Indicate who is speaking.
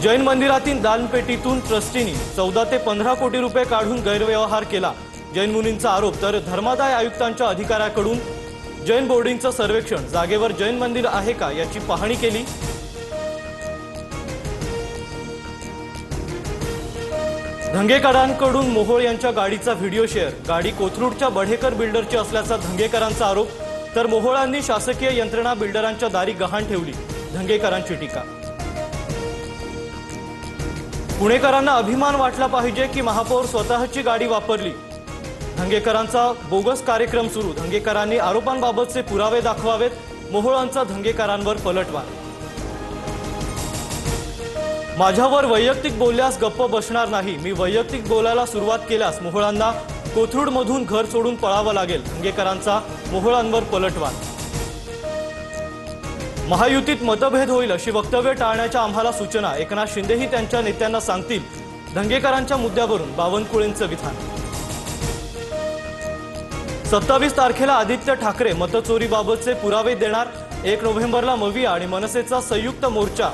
Speaker 1: जैन मंदिरातील दानपेटीतून ट्रस्टींनी 14 ते 15 कोटी रुपये काढून गैरव्यवहार केला। जैन मुनींचा आरोप। तर धर्मादाय आयुक्तांच्या अधिकाऱ्याकडून जैन बोर्डिंगचं सर्वेक्षण। जागेवर जैन मंदिर आहे का याची पाहणी केली। धंगेकरांकडून मोहोळ यांच्या गाडीचा व्हिडिओ शेअर। गाडी कोथरूडच्या बढेकर बिल्डरची असल्याचा धंगेकरांचा आरोप। तर मोहोळांनी शासकीय यंत्रणा बिल्डरांच्या दारी गहाण ठेवली, धंगेकरांची टीका। पुणेकरांना अभिमान वाटला पाहिजे की महापौर स्वतःची गाडी वापरली, धंगेकरांचा बोगस कार्यक्रम सुरू। धंगेकरांनी आरोपांबाबतचे पुरावे दाखवावेत, मोहोळांचा धंगेकरांवर पलटवार। माझ्यावर वैयक्तिक बोलल्यास गप्प बसणार नाही, मी वैयक्तिक बोलायला सुरुवात केल्यास मोहोळांना कोथरूडमधून घर सोडून पळावं लागेल, धंगेकरांचा मोहोळांवर पलटवार। महायुतीत मतभेद होईल अशी वक्तव्य टाळण्याच्या आम्हाला सूचना, एकनाथ शिंदेही त्यांच्या नेत्यांना सांगतील, धंगेकरांच्या मुद्द्यावरून बावनकुळेंचं विधान। 27 तारखेला आदित्य ठाकरे मतचोरीबाबतचे पुरावे देणार। 1 नोव्हेंबरला मविया आणि मनसेचा संयुक्त मोर्चा